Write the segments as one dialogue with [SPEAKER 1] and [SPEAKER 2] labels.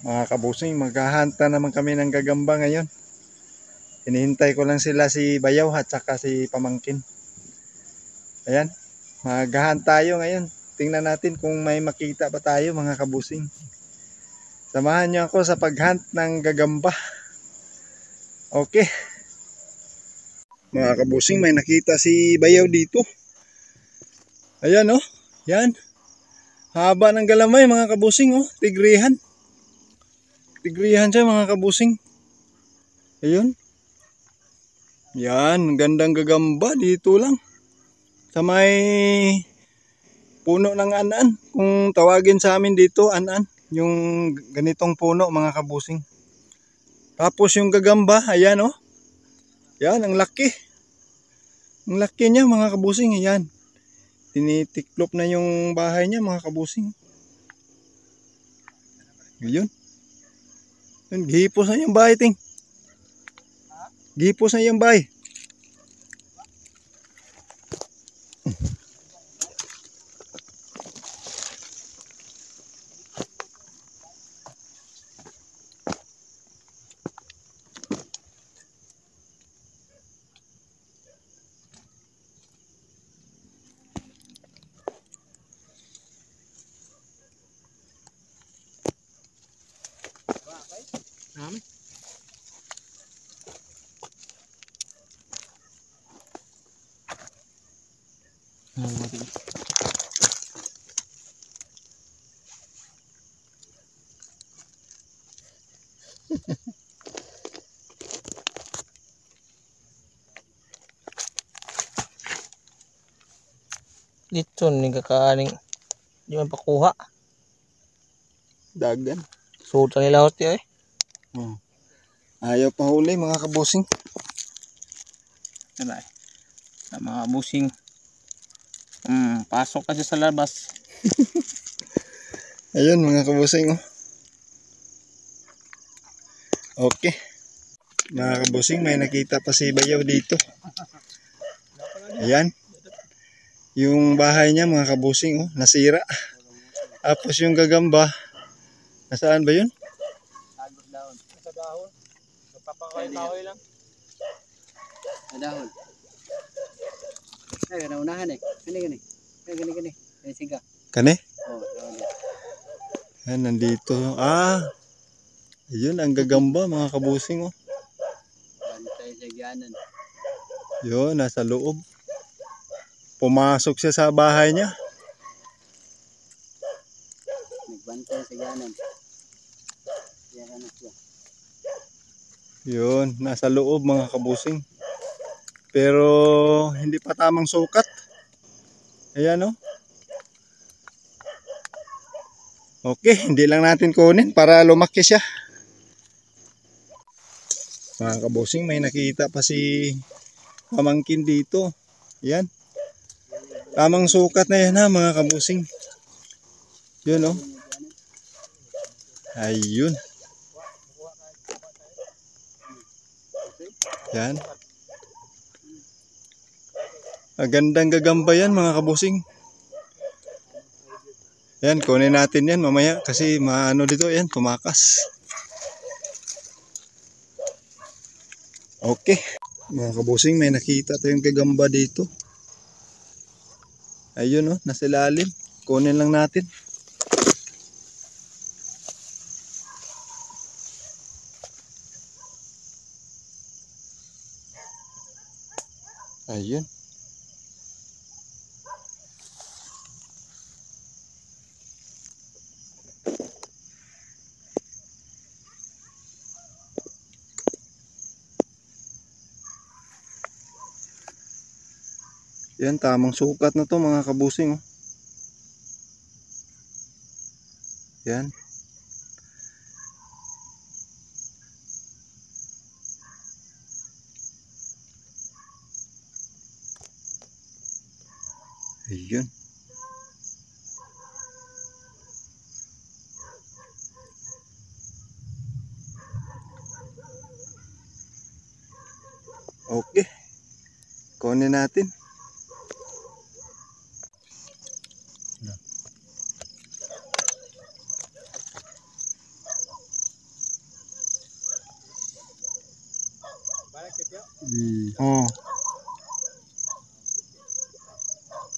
[SPEAKER 1] Mga kabusing, maghahanta naman kami ng gagamba ngayon. Hinihintay ko lang sila, si Bayaw at saka si Pamangkin. Ayan, maghahan tayo ngayon. Tingnan natin kung may makita pa tayo mga kabusing. Samahan niyo ako sa paghunt ng gagamba. Okay. Mga kabusing, may nakita si Bayaw dito. Ayan oh, yan. Haba ng galamay mga kabusing oh, tigrihan. Tigrihan siya mga kabusing. Ayun. Yan, gandang gagamba dito lang. Sa may puno ng anan. Kung tawagin sa amin dito, anan. Yung ganitong puno mga kabusing. Tapos yung gagamba, ayan oh. Yan, ang laki. Ang laki niya mga kabusing, ayan. Tinitiklop na yung bahay niya mga kabusing. Ayun. Yun, gihipos na yung bahay ting. Gihipos na yung bahay.
[SPEAKER 2] Dito ning kakaaning di man pakuha.
[SPEAKER 1] Dagan.
[SPEAKER 2] Suot nila hosti eh.
[SPEAKER 1] Ayaw pa huli mga kabusing.
[SPEAKER 2] Wala. Sa mga busing. Pasok ka sa labas.
[SPEAKER 1] Ayun mga kabusing oh. Okay. Mga kabusing, may nakita pa si Bayaw dito. Ayan. Yung bahay niya mga kabusing oh, nasira. Tapos yung gagamba, nasaan ba yun?
[SPEAKER 2] Sa dahon. Nagpapakain-kahoy lang. Sa dahon. Ay, naunahan eh. Gani. Gani. Ay, siga.
[SPEAKER 1] Kani?
[SPEAKER 2] Oh, dahon.
[SPEAKER 1] Ayan, nandito. Ayun, ang gagamba mga kabusing oh.
[SPEAKER 2] Bantay sa gyanan.
[SPEAKER 1] Yun, nasa loob. Pumasok siya sa bahay niya.
[SPEAKER 2] Nagbantay sa gyanan. Yan na siya.
[SPEAKER 1] Yun, nasa loob mga kabusing. Pero hindi pa tamang sukat. Ayan oh. Okay, hindi lang natin kunin para lumaki siya. Mga kabusing, may nakita pa si Pamangkin dito. Ayan. Tamang sukat na yan ha mga kabusing. Yun oh. Ayun. Yan. Magandang gagamba yan mga kabusing. Yan, kunin natin yan mamaya kasi maano dito yan, tumakas. Okay. Mga kabusing, may nakita tayong gagamba dito. Ayun oh, nasa ilalim. Kunin lang natin. Ayun. Yan, tamang sukat na to mga kabusing oh. Yan. Ayun. Okay. Kunin natin. Oh.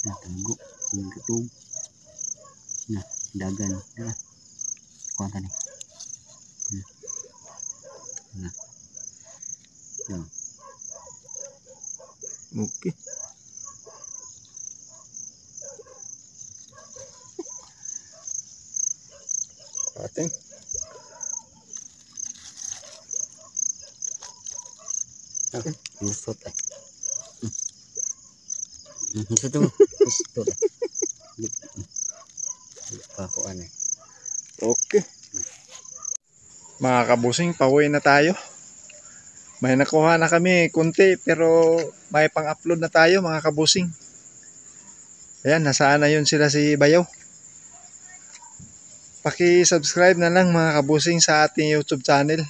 [SPEAKER 3] Natago. Tingkatog. Nah, dagan. Nah. Kuha ka ni. Nah. Yan.
[SPEAKER 1] Okay. Ating.
[SPEAKER 3] Musot ay. Musot mo. Musot ay. Pakuan ay.
[SPEAKER 1] Okay. Mga kabusing, pauwi na tayo. May nakuha na kami kunti pero may pang-upload na tayo mga kabusing. Ayan, nasaan na yun sila si Bayaw. Paki-subscribe na lang mga kabusing sa ating YouTube channel.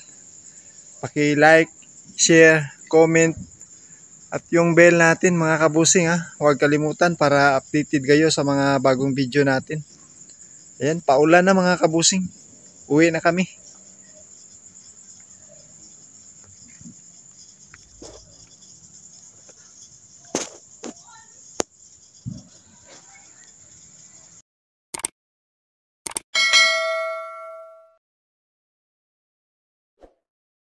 [SPEAKER 1] Paki-like, share, comment, at yung bell natin mga kabusing ha. Huwag kalimutan para updated kayo sa mga bagong video natin. Ayan, paulan na mga kabusing. Uwi na kami.